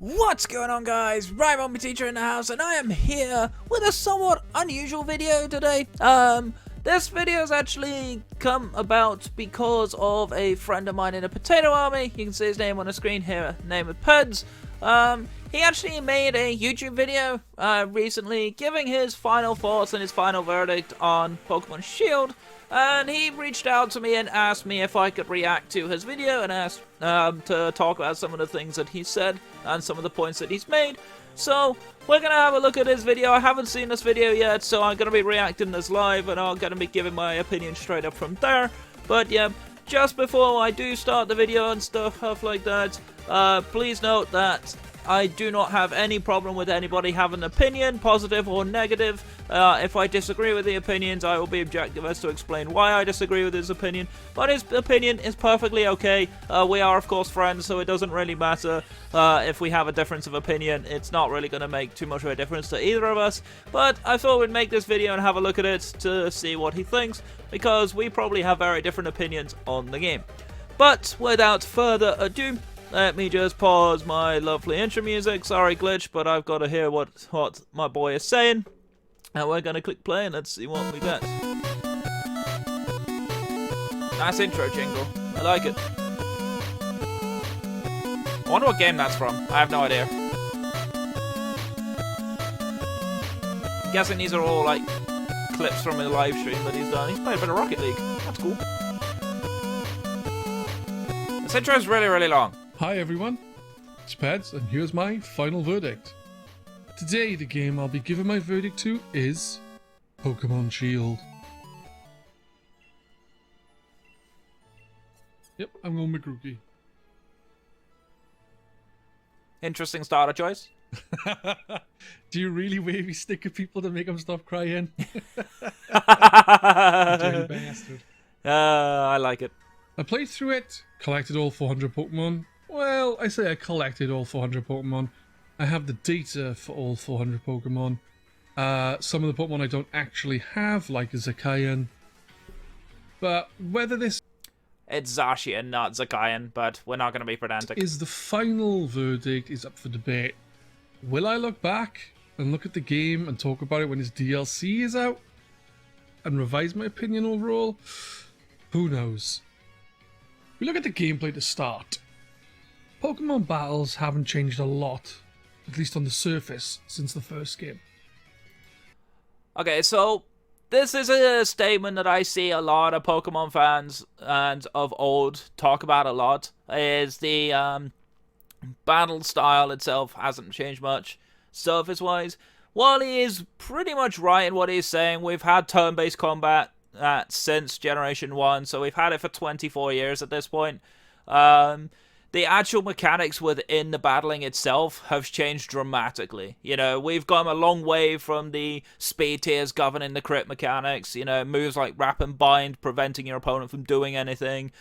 What's going on, guys? Ribombee teacher in the house, and I am here with a somewhat unusual video today. This video has actually come about because of a friend of mine in a potato army. You can see his name on the screen here, name of Peds. He actually made a YouTube video recently giving his final thoughts and his final verdict on Pokemon Shield. And he reached out to me and asked me if I could react to his video and asked to talk about some of the things that he said and some of the points that he's made. So we're going to have a look at his video. I haven't seen this video yet, so I'm going to be reacting this live and I'm going to be giving my opinion straight up from there. But yeah, just before I do start the video and stuff like that, please note that I do not have any problem with anybody having an opinion, positive or negative. If I disagree with the opinions, I will be objective as to explain why I disagree with his opinion. But his opinion is perfectly okay. We are, of course, friends, so it doesn't really matter if we have a difference of opinion. It's not really going to make too much of a difference to either of us. But I thought we'd make this video and have a look at it to see what he thinks, because we probably have very different opinions on the game. But without further ado, let me just pause my lovely intro music. Sorry, glitch, but I've got to hear what my boy is saying. And we're going to click play and let's see what we get. Nice intro jingle. I like it. I wonder what game that's from. I have no idea. I'm guessing these are all like clips from a live stream that he's done. He's played a bit of Rocket League. That's cool. This intro is really, really long. Hi everyone, it's Peds, and here's my final verdict. Today, the game I'll be giving my verdict to is Pokemon Shield. Yep, I'm going with Grookey. Interesting starter choice. Do you really wavy stick at people to make them stop crying? Dirty bastard. I like it. I played through it, collected all 400 Pokemon. Well, I say I collected all 400 Pokemon. I have the data for all 400 Pokemon. Some of the Pokemon I don't actually have, like Zacian. But whether this... It's Zacian, not Zacian, but we're not going to be pedantic. ...is the final verdict is up for debate. Will I look back and look at the game and talk about it when its DLC is out? And revise my opinion overall? Who knows? We look at the gameplay to start. Pokemon battles haven't changed a lot, at least on the surface, since the first game. Okay, so this is a statement that I see a lot of Pokemon fans and of old talk about a lot, is the battle style itself hasn't changed much, surface-wise. While he is pretty much right in what he's saying, we've had turn-based combat since Generation 1, so we've had it for 24 years at this point. The actual mechanics within the battling itself have changed dramatically. You know, we've gone a long way from the speed tiers governing the crit mechanics. You know, moves like Wrap and Bind preventing your opponent from doing anything.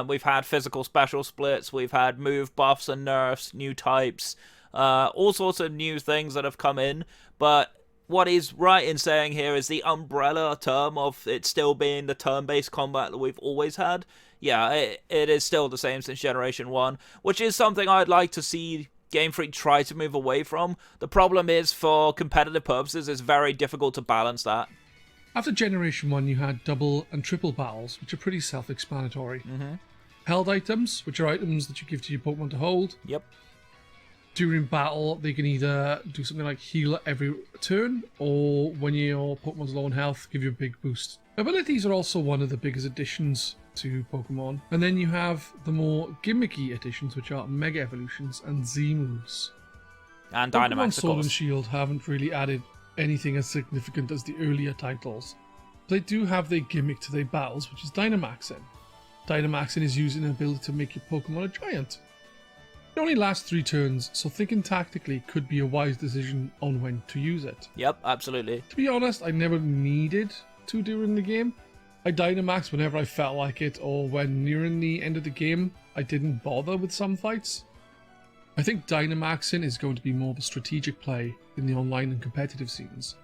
We've had physical special splits. We've had move buffs and nerfs, new types, all sorts of new things that have come in. But what he's right in saying here is the umbrella term of it still being the turn-based combat that we've always had. Yeah, it is still the same since Generation 1, which is something I'd like to see Game Freak try to move away from. The problem is, for competitive purposes, it's very difficult to balance that. After Generation 1, you had double and triple battles, which are pretty self-explanatory. Held items, which are items that you give to your Pokemon to hold. Yep. During battle, they can either do something like heal every turn, or when your Pokemon's low on health, give you a big boost. Abilities are also one of the biggest additions to Pokemon. And then you have the more gimmicky additions, which are Mega Evolutions and Z-moves. And Dynamax, Pokemon of Sword and course. Shield haven't really added anything as significant as the earlier titles. They do have their gimmick to their battles, which is Dynamaxing. Dynamaxing is using an ability to make your Pokemon a giant. It only lasts 3 turns, so thinking tactically could be a wise decision on when to use it. Yep, absolutely. To be honest, I never needed to during the game. I Dynamax whenever I felt like it, or when nearing the end of the game, I didn't bother with some fights. I think Dynamaxing is going to be more of a strategic play in the online and competitive scenes.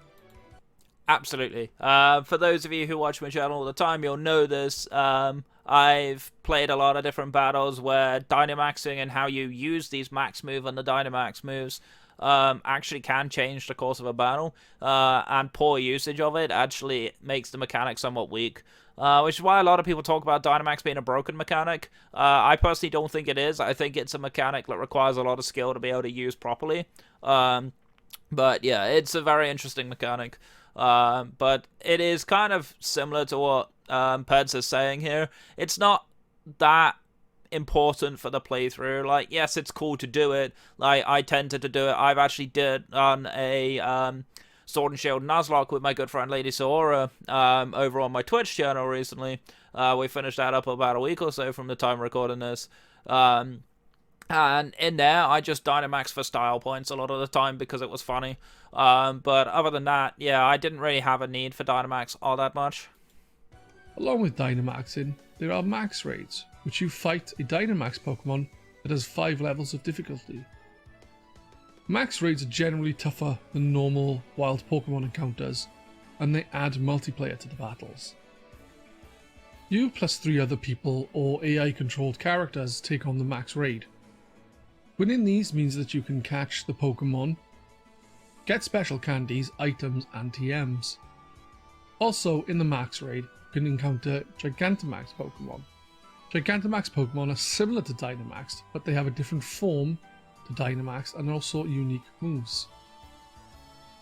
Absolutely. For those of you who watch my channel all the time, you'll know this. I've played a lot of different battles where Dynamaxing and how you use these max move and the Dynamax moves actually can change the course of a battle, and poor usage of it actually makes the mechanic somewhat weak, which is why a lot of people talk about Dynamax being a broken mechanic. I personally don't think it is. I think it's a mechanic that requires a lot of skill to be able to use properly. But yeah, it's a very interesting mechanic. But it is kind of similar to what Peds is saying here. It's not that important for the playthrough. Like, yes, it's cool to do it. Like, I tended to do it. I've actually did on a Sword and Shield Nuzlocke with my good friend Lady Sora over on my Twitch channel recently. We finished that up about a week or so from the time recording this. And in there, I just Dynamax for style points a lot of the time because it was funny. But other than that, yeah, I didn't really have a need for Dynamax all that much. Along with Dynamaxing, there are max raids, which you fight a Dynamax Pokemon that has 5 levels of difficulty. Max raids are generally tougher than normal wild Pokemon encounters, and they add multiplayer to the battles. You plus 3 other people or AI controlled characters take on the max raid. Winning these means that you can catch the Pokemon, get special candies, items, and TMs. Also, in the max raid, you can encounter Gigantamax Pokemon. Gigantamax Pokemon are similar to Dynamax, but they have a different form to Dynamax and also unique moves.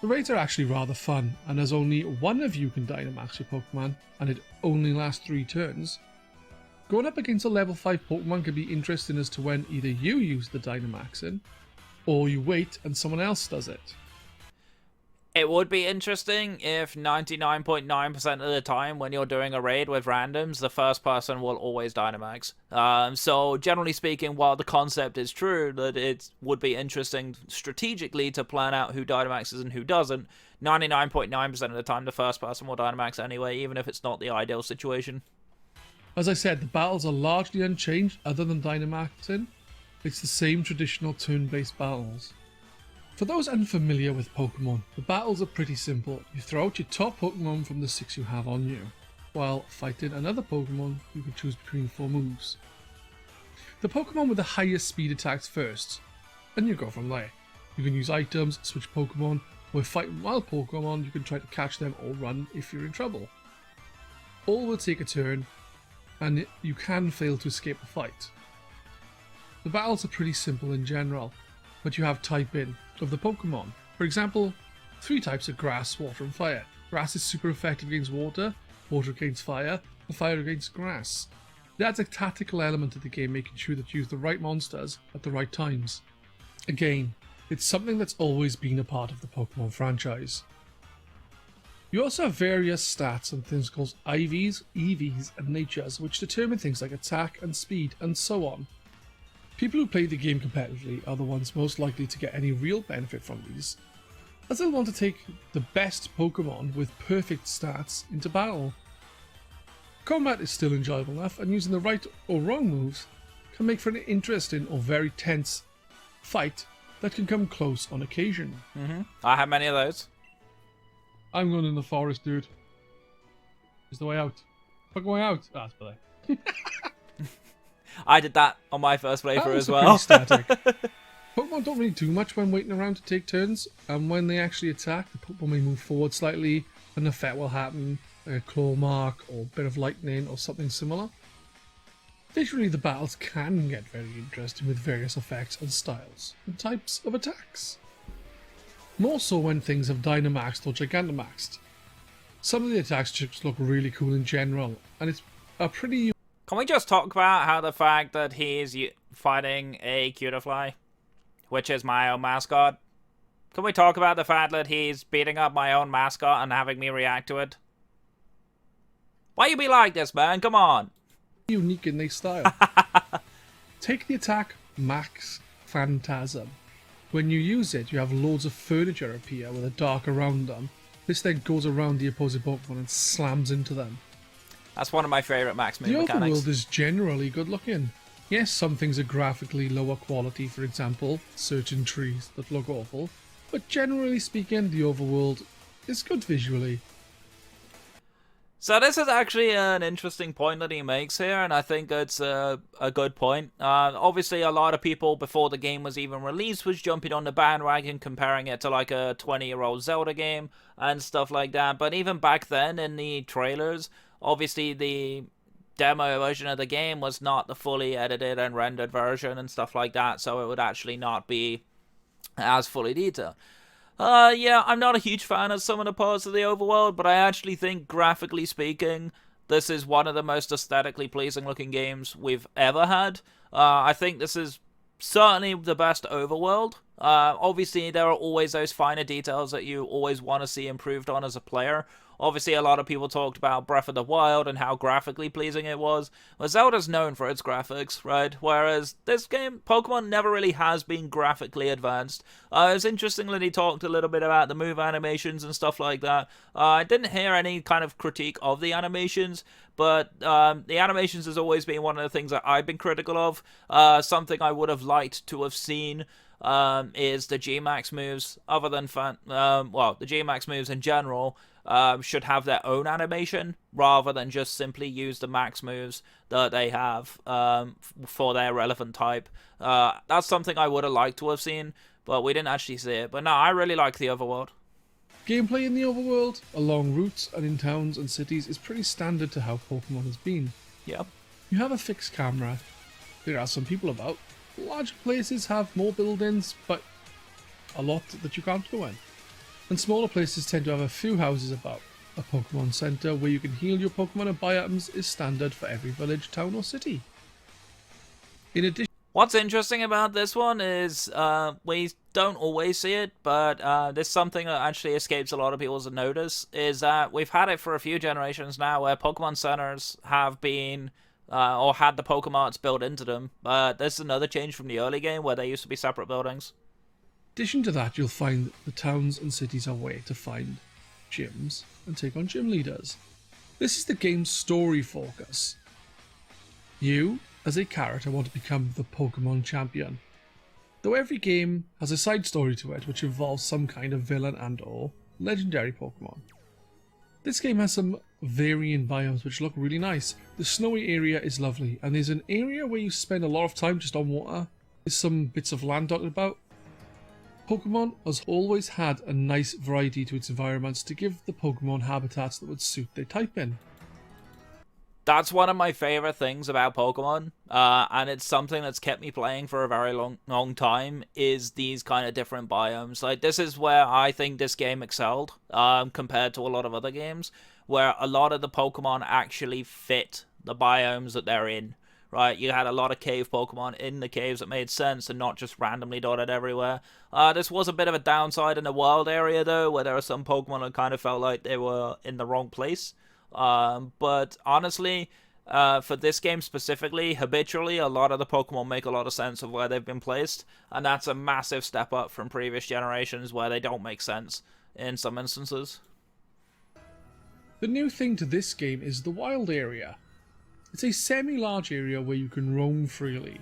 The raids are actually rather fun, and as only one of you can Dynamax your Pokemon, and it only lasts 3 turns, going up against a level 5 Pokemon can be interesting as to when either you use the Dynamaxing, or you wait and someone else does it. It would be interesting if 99.9% of the time when you're doing a raid with randoms, the first person will always Dynamax. So generally speaking, while the concept is true that it would be interesting strategically to plan out who Dynamaxes and who doesn't, 99.9% of the time the first person will Dynamax anyway, even if it's not the ideal situation. As I said, the battles are largely unchanged other than Dynamaxing. It's the same traditional turn-based battles. For those unfamiliar with Pokemon, the battles are pretty simple. You throw out your top Pokemon from the 6 you have on you. While fighting another Pokemon, you can choose between 4 moves. The Pokemon with the highest speed attacks first, and you go from there. You can use items, switch Pokemon, or if fighting wild Pokemon, you can try to catch them or run if you're in trouble. All will take a turn, and you can fail to escape the fight. The battles are pretty simple in general, but you have typing of the Pokemon. For example, 3 types of grass, water and fire. Grass is super effective against water, water against fire, and fire against grass. It adds a tactical element to the game, making sure that you use the right monsters at the right times. Again, it's something that's always been a part of the Pokemon franchise. You also have various stats and things called IVs, EVs, and natures, which determine things like attack and speed and so on. People who play the game competitively are the ones most likely to get any real benefit from these, as they'll want to take the best Pokemon with perfect stats into battle. Combat is still enjoyable enough, and using the right or wrong moves can make for an interesting or very tense fight that can come close on occasion. I have many of those. I'm going in the forest, dude. Is the way out. Fucking way out. Ah, that's better. I did that on my first playthrough as well. Static. Pokemon don't really do much when waiting around to take turns, and when they actually attack, the Pokemon may move forward slightly, an effect will happen, like a claw mark, or a bit of lightning, or something similar. Visually, the battles can get very interesting with various effects and styles, and types of attacks. More so when things have Dynamaxed or Gigantamaxed. Some of the attacks just look really cool in general, and it's a pretty... Can we just talk about how the fact that he's fighting a Cutiefly, which is my own mascot? Can we talk about the fact that he's beating up my own mascot and having me react to it? Why you be like this, man? Come on. Unique in their style. Take the attack Max Phantasm. When you use it, you have loads of furniture appear with a dark around them. This then goes around the opposing Pokemon and slams into them. That's one of my favourite max move mechanics. The overworld is generally good looking. Yes, some things are graphically lower quality, for example, certain trees that look awful, but generally speaking, the overworld is good visually. So this is actually an interesting point that he makes here, and I think it's a good point. Obviously, a lot of people before the game was even released was jumping on the bandwagon, comparing it to like a 20-year-old Zelda game and stuff like that. But even back then in the trailers, obviously the demo version of the game was not the fully edited and rendered version and stuff like that, so it would actually not be as fully detailed. Yeah, I'm not a huge fan of some of the parts of the overworld, but I actually think, graphically speaking, this is one of the most aesthetically pleasing looking games we've ever had. I think this is certainly the best overworld. Obviously, there are always those finer details that you always want to see improved on as a player. Obviously, a lot of people talked about Breath of the Wild and how graphically pleasing it was. Well, Zelda's known for its graphics, right? Whereas this game, Pokemon, never really has been graphically advanced. It was interesting that he talked a little bit about the move animations and stuff like that. I didn't hear any kind of critique of the animations, but the animations has always been one of the things that I've been critical of. Something I would have liked to have seen is the G-Max moves, other than the G-Max moves in general should have their own animation rather than just simply use the max moves that they have for their relevant type. That's something I would have liked to have seen, but we didn't actually see it. But no, I really like the overworld. Gameplay in the overworld, along routes and in towns and cities, is pretty standard to how Pokemon has been. Yep. You have a fixed camera. There are some people about. Large places have more buildings, but a lot that you can't go in. And smaller places tend to have a few houses about. A Pokemon Center where you can heal your Pokemon and buy items is standard for every village, town or city. In addition, what's interesting about this one is we don't always see it, but there's something that actually escapes a lot of people's notice, is that we've had it for a few generations now where Pokemon Centers have been or had the Pokemarts built into them. But this is another change from the early game where they used to be separate buildings. In addition to that, you'll find that the towns and cities are a way to find gyms and take on gym leaders. This is the game's story focus. You, as a character, want to become the Pokemon champion. Though every game has a side story to it which involves some kind of villain and or legendary Pokemon. This game has some varying biomes which look really nice. The snowy area is lovely, and there's an area where you spend a lot of time just on water. There's some bits of land dotted about. Pokemon has always had a nice variety to its environments to give the Pokemon habitats that would suit their typing. That's one of my favorite things about Pokemon, and it's something that's kept me playing for a very long time, is these kind of different biomes. Like, this is where I think this game excelled, compared to a lot of other games, where a lot of the Pokemon actually fit the biomes that they're in. Right, you had a lot of cave Pokemon in the caves that made sense and not just randomly dotted everywhere. This was a bit of a downside in the wild area, though, where there were some Pokemon that kind of felt like they were in the wrong place. But honestly, for this game specifically, habitually, a lot of the Pokemon make a lot of sense of where they've been placed, and that's a massive step up from previous generations where they don't make sense in some instances. The new thing to this game is the wild area. It's a semi-large area where you can roam freely,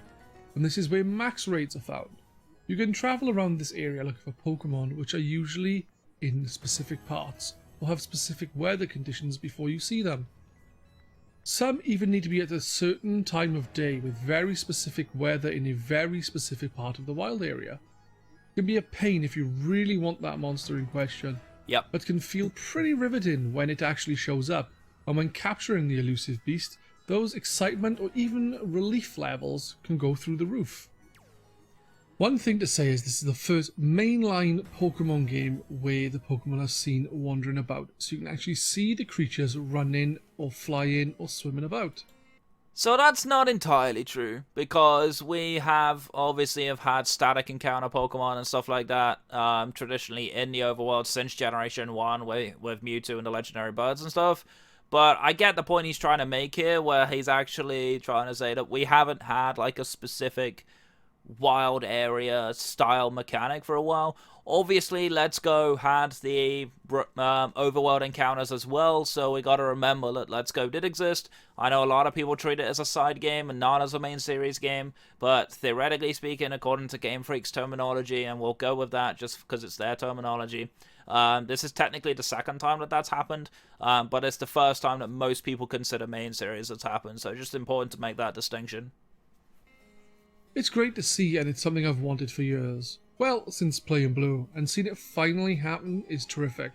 and this is where max raids are found. You can travel around this area looking for Pokemon which are usually in specific parts, or have specific weather conditions before you see them. Some even need to be at a certain time of day with very specific weather in a very specific part of the wild area. It can be a pain if you really want that monster in question, Yep. but can feel pretty riveting when it actually shows up, and when capturing the elusive beast, those excitement or even relief levels can go through the roof. One thing to say is this is the first mainline Pokemon game where the Pokemon are seen wandering about, so you can actually see the creatures running or flying or swimming about. So that's not entirely true, because we have had static encounter Pokemon and stuff like that traditionally in the overworld since Generation 1 with Mewtwo and the legendary birds and stuff. But I get the point he's trying to make here, where he's actually trying to say that we haven't had like a specific wild area style mechanic for a while. Obviously, Let's Go had the overworld encounters as well, so we gotta remember that Let's Go did exist. I know a lot of people treat it as a side game and not as a main series game, but theoretically speaking, according to Game Freak's terminology, and we'll go with that just because it's their terminology, this is technically the second time that that's happened, but it's the first time that most people consider main series that's happened, so just important to make that distinction. It's great to see, and it's something I've wanted for years. Well, since Playing Blue, and seeing it finally happen is terrific.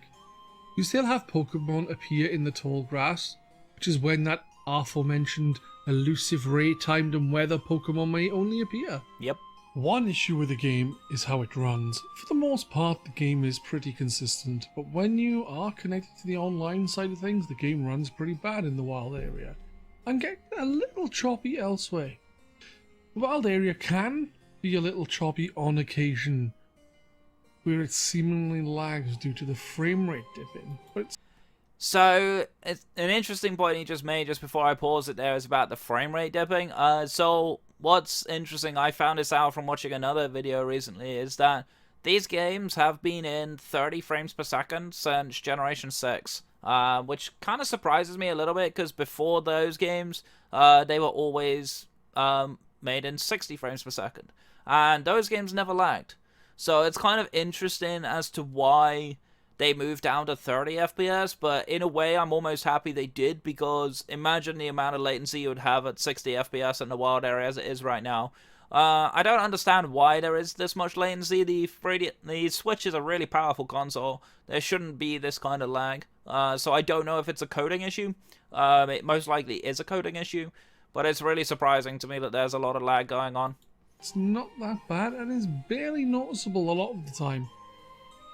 You still have Pokemon appear in the tall grass, which is when that aforementioned elusive ray-timed and weather Pokemon may only appear. Yep. One issue with the game is how it runs. For the most part, the game is pretty consistent, but when you are connected to the online side of things, the game runs pretty bad in the wild area, and getting a little choppy elsewhere. The wild area can be a little choppy on occasion, where it seemingly lags due to the frame rate dipping. But so, it's an interesting point you just made just before I paused it there is about the frame rate dipping. So, what's interesting, I found this out from watching another video recently, is that these games have been in 30 frames per second since Generation 6. Which kind of surprises me a little bit, because before those games, they were always made in 60 frames per second. And those games never lagged. So it's kind of interesting as to why they moved down to 30 FPS, but in a way I'm almost happy they did, because imagine the amount of latency you would have at 60 FPS in the wild area as it is right now. I don't understand why there is this much latency. The Switch is a really powerful console. There shouldn't be this kind of lag. So I don't know if it's a coding issue. It most likely is a coding issue, but it's really surprising to me that there's a lot of lag going on. it's not that bad and is barely noticeable a lot of the time.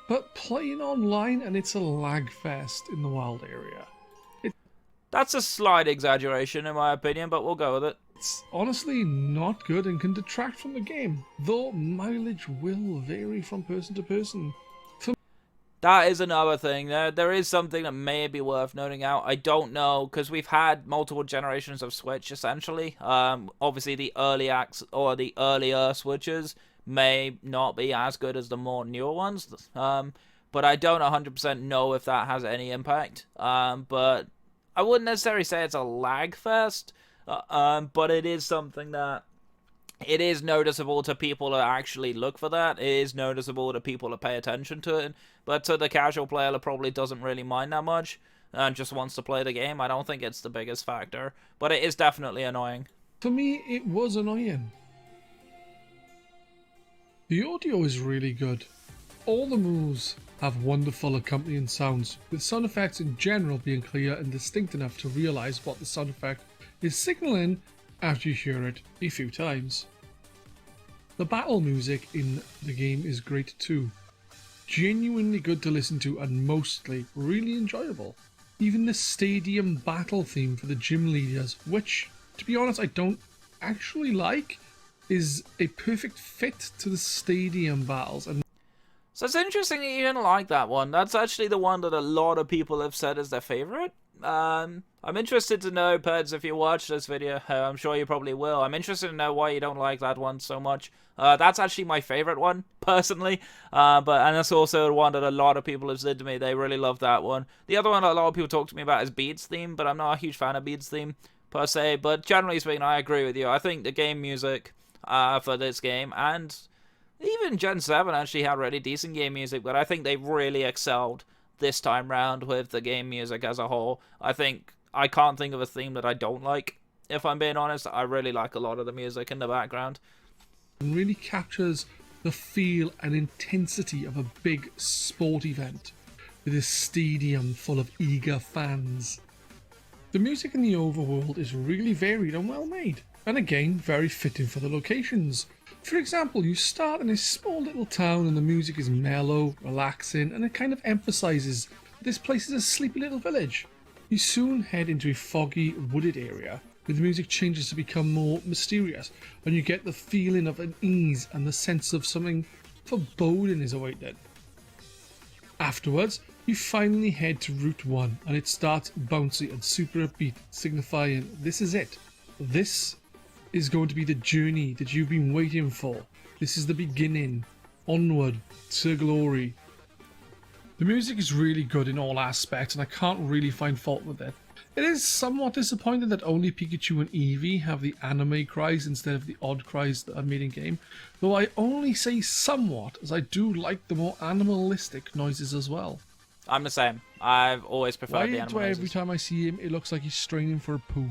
But playing online and it's a lag fest in the wild area. That's a slight exaggeration in my opinion, but we'll go with it. It's honestly not good and can detract from the game, though mileage will vary from person to person. That is another thing. There is something that may be worth noting out. I don't know, because we've had multiple generations of Switch, essentially. Obviously, the earlier Switches may not be as good as the more newer ones. But I don't 100% know if that has any impact. But I wouldn't necessarily say it's a lag fest. But it is something that it is noticeable to people that actually look for that. It is noticeable to people that pay attention to it. But to the casual player that probably doesn't really mind that much and just wants to play the game, I don't think it's the biggest factor. But it is definitely annoying. For me, it was annoying. The audio is really good. All the moves have wonderful accompanying sounds, with sound effects in general being clear and distinct enough to realise what the sound effect is signalling after you hear it a few times. The battle music in the game is great too. Genuinely good to listen to and mostly really enjoyable. Even the stadium battle theme for the gym leaders, which, to be honest, I don't actually like, is a perfect fit to the stadium battles. And so it's interesting that you didn't like that one. That's actually the one that a lot of people have said is their favourite. I'm interested to know, Peds, if you watch this video, I'm sure you probably will. I'm interested to know why you don't like that one so much. That's actually my favourite one, personally. And that's also the one that a lot of people have said to me they really love that one. The other one a lot of people talk to me about is Bede's theme, but I'm not a huge fan of Bede's theme, per se. But generally speaking, I agree with you. I think the game music for this game, and even Gen 7 actually had really decent game music, but I think they really excelled this time round with the game music as a whole. I can't think of a theme that I don't like, if I'm being honest. I really like a lot of the music in the background. It really captures the feel and intensity of a big sport event with a stadium full of eager fans. The music in the overworld is really varied and well made, and again very fitting for the locations. For example, you start in a small little town and the music is mellow, relaxing, and it kind of emphasises this place is a sleepy little village. You soon head into a foggy, wooded area where the music changes to become more mysterious, and you get the feeling of unease and the sense of something foreboding is awaiting. Afterwards, you finally head to Route 1 and it starts bouncy and super upbeat, signifying this is it. This is going to be the journey that you've been waiting for. This is the beginning. Onward to glory. The music is really good in all aspects, and I can't really find fault with it. It is somewhat disappointing that only Pikachu and Eevee have the anime cries instead of the odd cries that are made in game, though I only say somewhat, as I do like the more animalistic noises as well. I'm the same. I've always preferred the animal noises. Every time I see him, it looks like he's straining for a poo?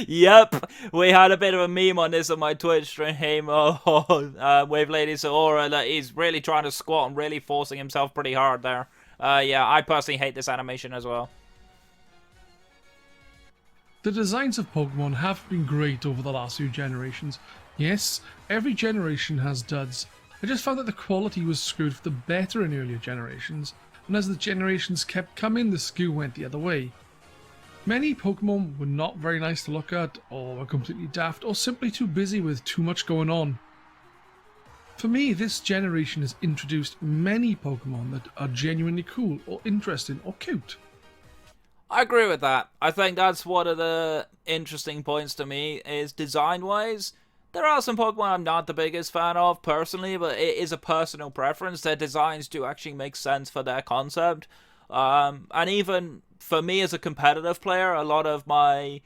Yep, we had a bit of a meme on this on my Twitch stream with Lady Sahora that he's really trying to squat and really forcing himself pretty hard there. Yeah, I personally hate this animation as well. The designs of Pokemon have been great over the last few generations. Yes, every generation has duds. I just found that the quality was screwed for the better in earlier generations, and as the generations kept coming, the skew went the other way. Many Pokemon were not very nice to look at, or were completely daft, or simply too busy with too much going on. For me, this generation has introduced many Pokemon that are genuinely cool, or interesting, or cute. I agree with that. I think that's one of the interesting points to me, is design-wise. There are some Pokemon I'm not the biggest fan of, personally, but it is a personal preference. Their designs do actually make sense for their concept. And even for me as a competitive player, a lot of my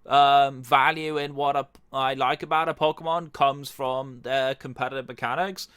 value in what I like about a Pokemon comes from their competitive mechanics.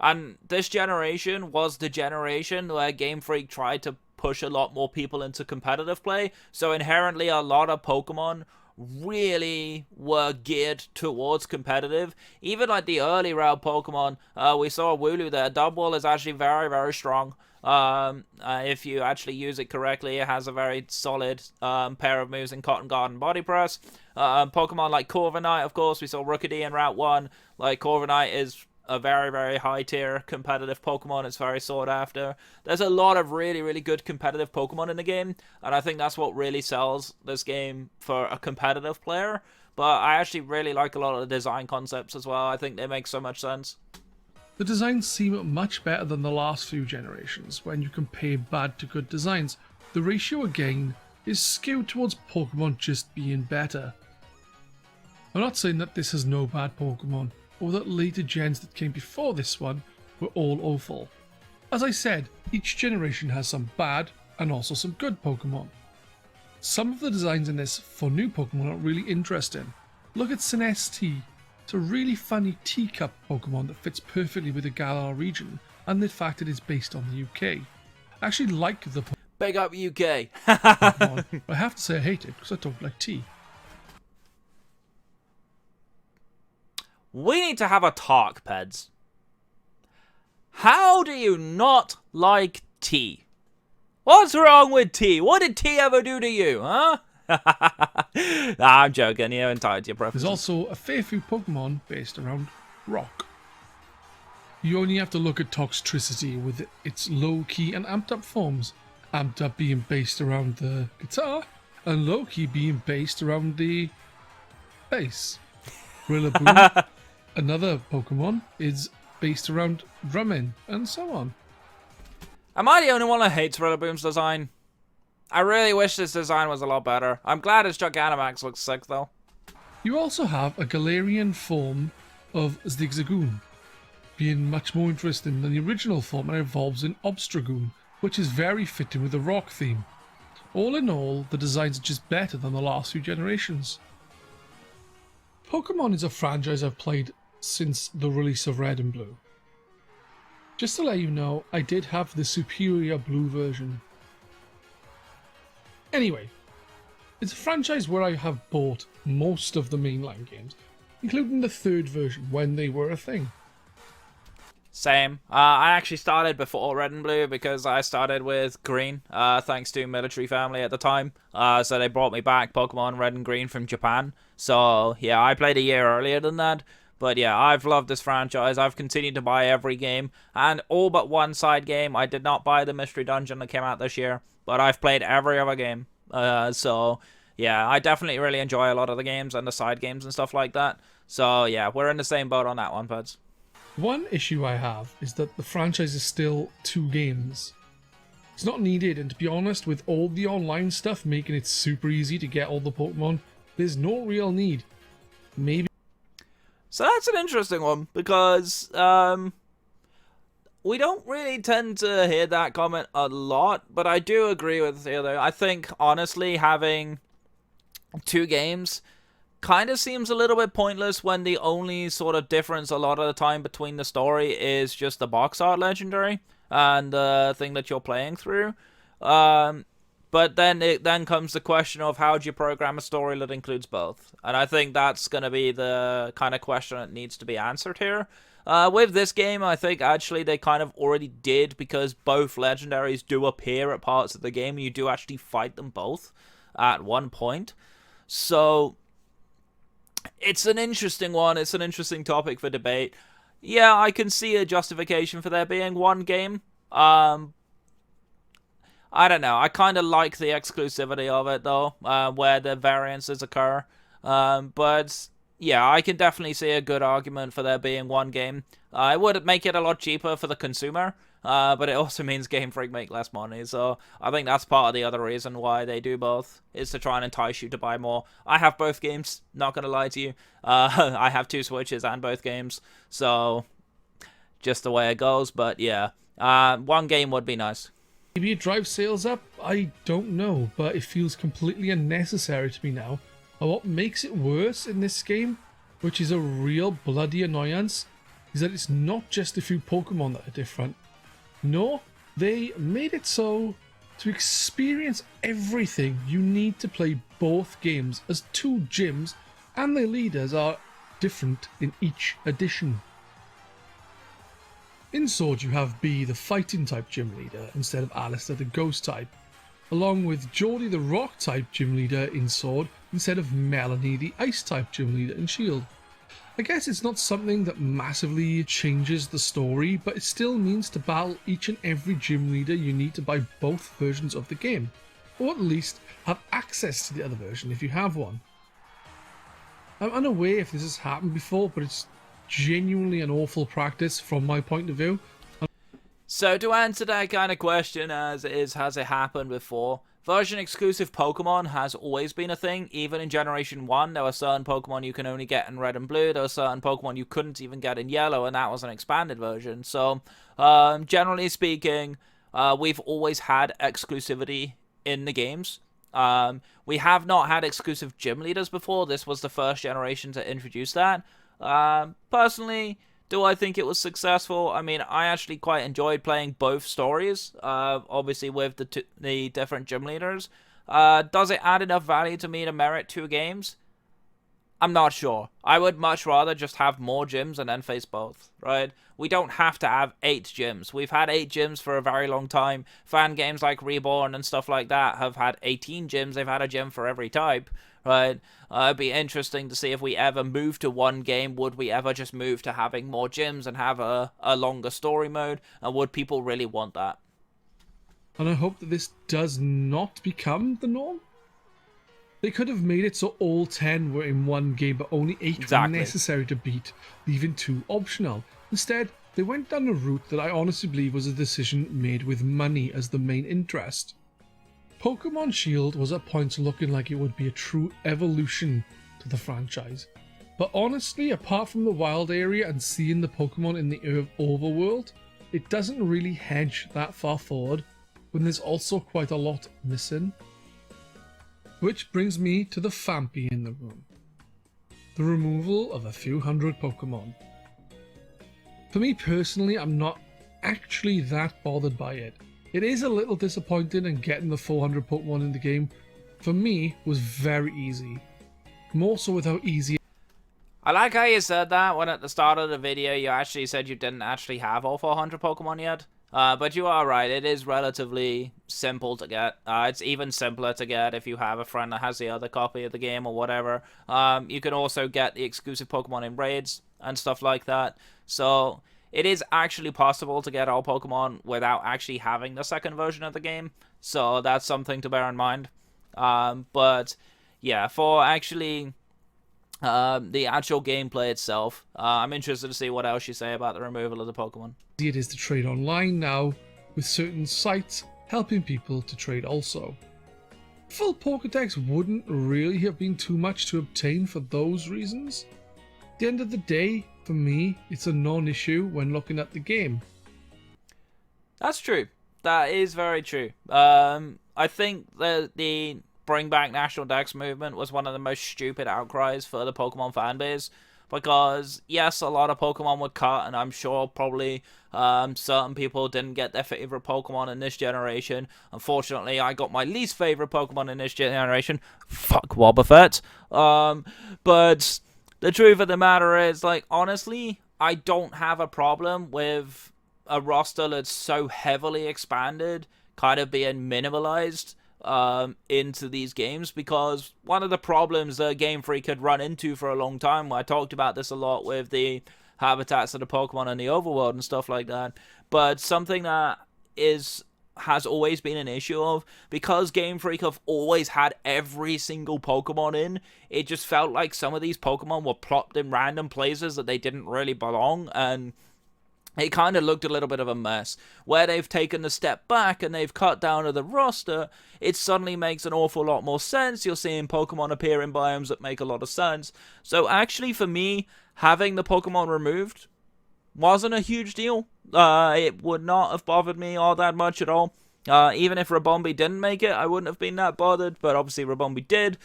And this generation was the generation where Game Freak tried to push a lot more people into competitive play. So inherently, a lot of Pokemon really were geared towards competitive. Even like the early round Pokemon, we saw Wooloo there. Dubwall is actually very, very strong. If you actually use it correctly, it has a very solid pair of moves in Cotton Guard and Body Press. Pokemon like Corviknight, of course, we saw Rookidee in Route 1. Like, Corviknight is a very, very high tier competitive Pokemon. It's very sought after. There's a lot of really, really good competitive Pokemon in the game, and I think that's what really sells this game for a competitive player. But I actually really like a lot of the design concepts as well. I think they make so much sense. The designs seem much better than the last few generations. When you compare bad to good designs, the ratio again is skewed towards Pokemon just being better. I'm not saying that this has no bad Pokemon, or that later gens that came before this one were all awful. As I said, each generation has some bad and also some good Pokemon. Some of the designs in this for new Pokemon are really interesting. Look at SwSh. It's a really funny teacup Pokemon that fits perfectly with the Galar region, and the fact it is based on the UK. I actually like the Big up UK. Pokemon. I have to say I hate it because I don't like tea. We need to have a talk, Peds. How do you not like tea? What's wrong with tea? What did tea ever do to you, huh? Nah, I'm joking. You're entitled to your preferences. There's also a fair few Pokemon based around rock. You only have to look at Toxtricity with its low-key and amped-up forms. Amped up being based around the guitar, and low-key being based around the bass. Ribombee, another Pokemon, is based around drumming, and so on. Am I the only one that hates Rillaboo's design? I really wish this design was a lot better. I'm glad its Gigantamax looks sick, though. You also have a Galarian form of Zigzagoon, being much more interesting than the original form, and evolves in Obstagoon, which is very fitting with the rock theme. All in all, the designs are just better than the last few generations. Pokemon is a franchise I've played since the release of Red and Blue. Just to let you know, I did have the superior blue version. Anyway, it's a franchise where I have bought most of the mainline games, including the third version when they were a thing. Same. I actually started before Red and Blue because I started with Green, thanks to Military Family at the time. So they brought me back Pokemon Red and Green from Japan. So yeah, I played a year earlier than that. But yeah, I've loved this franchise. I've continued to buy every game. And all but one side game. I did not buy the Mystery Dungeon that came out this year. But I've played every other game. So yeah, I definitely really enjoy a lot of the games and the side games and stuff like that. So yeah, we're in the same boat on that one, Puds. One issue I have is that the franchise is still 2 games. It's not needed, and to be honest, with all the online stuff making it super easy to get all the Pokemon, There's no real need. Maybe. So that's an interesting one, because we don't really tend to hear that comment a lot, but I do agree with the other. I think, honestly, having 2 games kind of seems a little bit pointless when the only sort of difference a lot of the time between the story is just the box art legendary and the thing that you're playing through. But then comes the question of how do you program a story that includes both? And I think that's going to be the kind of question that needs to be answered here. With this game, I think actually they kind of already did, because both legendaries do appear at parts of the game, and you do actually fight them both at one point. So it's an interesting one. It's an interesting topic for debate. Yeah, I can see a justification for there being one game. I don't know. I kind of like the exclusivity of it, though, where the variances occur. But yeah, I can definitely see a good argument for there being one game. It would make it a lot cheaper for the consumer, but it also means Game Freak make less money. So I think that's part of the other reason why they do both, is to try and entice you to buy more. I have both games, not going to lie to you. I have 2 Switches and both games, so just the way it goes. But yeah, one game would be nice. Maybe it drives sales up? I don't know, but it feels completely unnecessary to me now. And what makes it worse in this game, which is a real bloody annoyance, is that it's not just a few Pokemon that are different. No, they made it so to experience everything you need to play both games, as 2 gyms and their leaders are different in each edition. In Sword you have Bee, the fighting type gym leader, instead of Alistair, the ghost type, along with Geordie, the rock type gym leader in Sword, instead of Melanie, the ice type gym leader in Shield. I guess it's not something that massively changes the story, but it still means to battle each and every gym leader you need to buy both versions of the game, or at least have access to the other version if you have one. I'm unaware if this has happened before, but it's genuinely an awful practice from my point of view. So to answer that kind of question, as it is, has it happened before? Version exclusive Pokemon has always been a thing. Even in Generation 1, there were certain Pokemon you can only get in Red and Blue. There were certain Pokemon you couldn't even get in Yellow, and that was an expanded version. So, generally speaking, we've always had exclusivity in the games. We have not had exclusive gym leaders before. This was the first generation to introduce that. Personally, do I think it was successful? I mean, I actually quite enjoyed playing both stories, obviously with the different gym leaders. Does it add enough value to me to merit 2 games? I'm not sure. I would much rather just have more gyms and then face both, right? We don't have to have 8 gyms. We've had 8 gyms for a very long time. Fan games like Reborn and stuff like that have had 18 gyms. They've had a gym for every type, right? It'd be interesting to see if we ever move to one game. Would we ever just move to having more gyms and have a longer story mode? And would people really want that? And I hope that this does not become the norm. They could have made it so all 10 were in one game, but only 8 were necessary to beat, leaving 2 optional. Instead, they went down a route that I honestly believe was a decision made with money as the main interest. Pokemon Shield was at points looking like it would be a true evolution to the franchise. But honestly, apart from the wild area and seeing the Pokemon in the overworld, it doesn't really hedge that far forward, when there's also quite a lot missing. Which brings me to the Fampy in the room. The removal of a few hundred Pokemon. For me personally, I'm not actually that bothered by it. It is a little disappointing, and getting the 400 Pokemon in the game, for me, was very easy. More so with how easy. I like how you said that when at the start of the video you actually said you didn't actually have all 400 Pokemon yet. But you are right, it is relatively simple to get. It's even simpler to get if you have a friend that has the other copy of the game or whatever. You can also get the exclusive Pokemon in raids and stuff like that. So it is actually possible to get all Pokemon without actually having the second version of the game. So that's something to bear in mind. But yeah, for actually the actual gameplay itself, I'm interested to see what else you say about the removal of the Pokemon. It is to trade online now, with certain sites helping people to trade also. full Pokédex wouldn't really have been too much to obtain for those reasons. At the end of the day, for me, it's a non-issue when looking at the game. That's true. That is very true. I think the Bring Back National Dex movement was one of the most stupid outcries for the Pokemon fanbase. Because, yes, a lot of Pokemon would cut, and I'm sure probably certain people didn't get their favorite Pokemon in this generation. Unfortunately, I got my least favorite Pokemon in this generation. Fuck Wobbuffet. But the truth of the matter is, like, honestly, I don't have a problem with a roster that's so heavily expanded kind of being minimalized into these games, because one of the problems that Game Freak had run into for a long time, I talked about this a lot with the habitats of the Pokemon and the overworld and stuff like that, but something that has always been an issue of, because Game Freak have always had every single Pokemon in, it just felt like some of these Pokemon were plopped in random places that they didn't really belong, and it kind of looked a little bit of a mess. Where they've taken a step back and they've cut down to the roster, it suddenly makes an awful lot more sense. You're seeing Pokemon appear in biomes that make a lot of sense. So actually, for me, having the Pokemon removed wasn't a huge deal. It would not have bothered me all that much at all. Even if Ribombee didn't make it, I wouldn't have been that bothered, but obviously Ribombee did.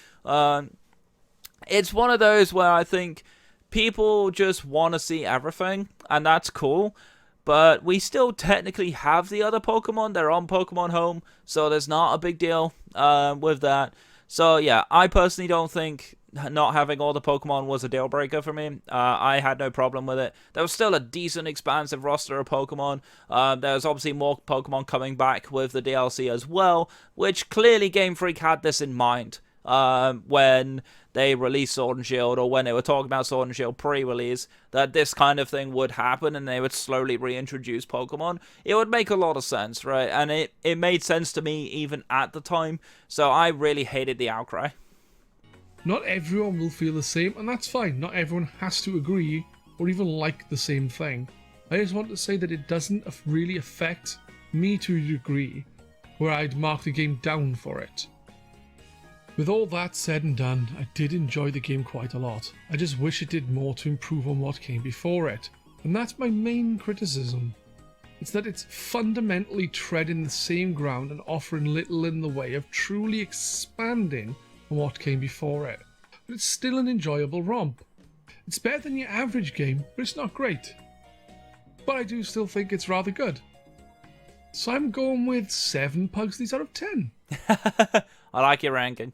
It's one of those where I think people just want to see everything, and that's cool, but we still technically have the other Pokemon. They're on Pokemon Home, so there's not a big deal with that. So yeah, I personally don't think not having all the Pokemon was a deal breaker for me. I had no problem with it. There was still a decent expansive roster of Pokemon. There's obviously more Pokemon coming back with the DLC as well, which clearly Game Freak had this in mind when they released Sword and Shield, or when they were talking about Sword and Shield pre-release, that this kind of thing would happen and they would slowly reintroduce Pokemon. It would make a lot of sense, right? And it made sense to me even at the time, so I really hated the outcry. Not everyone will feel the same, and that's fine. Not everyone has to agree or even like the same thing. I just want to say that it doesn't really affect me to a degree where I'd mark the game down for it. With all that said and done, I did enjoy the game quite a lot. I just wish it did more to improve on what came before it. And that's my main criticism. It's that it's fundamentally treading the same ground and offering little in the way of truly expanding on what came before it. But it's still an enjoyable romp. It's better than your average game, but it's not great. But I do still think it's rather good. So I'm going with 7 Pugsleys out of 10. I like your ranking.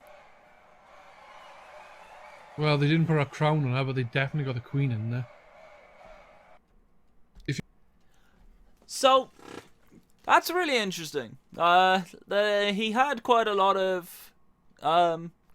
Well, they didn't put a crown on her, but they definitely got the queen in there. So, that's really interesting. He had quite a lot of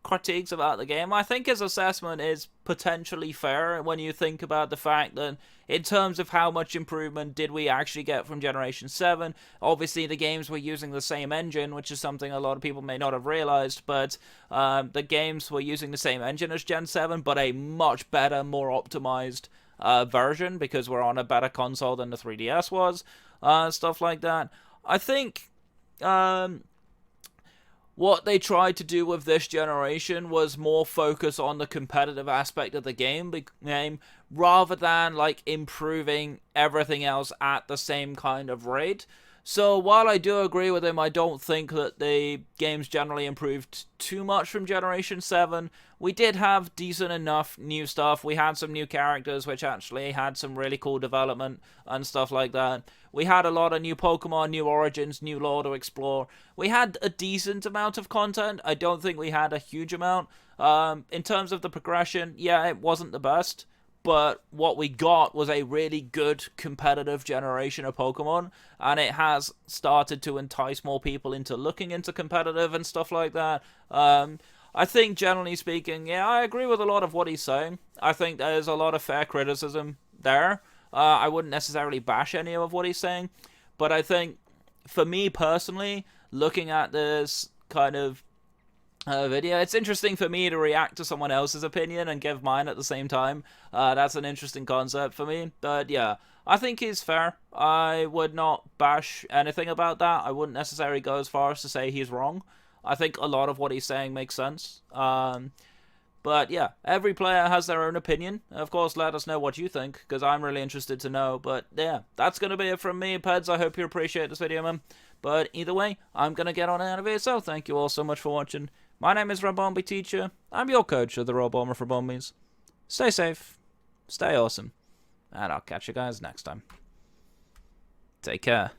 critiques about the game. I think his assessment is potentially fair when you think about the fact that in terms of how much improvement did we actually get from Generation 7, obviously the games were using the same engine, which is something a lot of people may not have realized, but the games were using the same engine as Gen 7, but a much better, more optimized version, because we're on a better console than the 3DS was, stuff like that. I think what they tried to do with this generation was more focus on the competitive aspect of the game, rather than like improving everything else at the same kind of rate. So while I do agree with him, I don't think that the games generally improved too much from Generation 7. We did have decent enough new stuff. We had some new characters, which actually had some really cool development and stuff like that. We had a lot of new Pokemon, new origins, new lore to explore. We had a decent amount of content. I don't think we had a huge amount. In terms of the progression, yeah, it wasn't the best. But what we got was a really good competitive generation of Pokemon, and it has started to entice more people into looking into competitive and stuff like that. I think, generally speaking, yeah, I agree with a lot of what he's saying. I think there's a lot of fair criticism there. I wouldn't necessarily bash any of what he's saying, but I think, for me personally, looking at this kind of video, it's interesting for me to react to someone else's opinion and give mine at the same time. That's an interesting concept for me, but yeah, I think he's fair. I would not bash anything about that. I wouldn't necessarily go as far as to say he's wrong. I think a lot of what he's saying makes sense. But yeah, every player has their own opinion. Of course, let us know what you think, because I'm really interested to know. But yeah, that's going to be it from me, Peds. I hope you appreciate this video, man. But either way, I'm going to get on out of here, so thank you all so much for watching. My name is Ribombee Teacher. I'm your coach of the Raw Bomber for Bombies. Stay safe, stay awesome, and I'll catch you guys next time. Take care.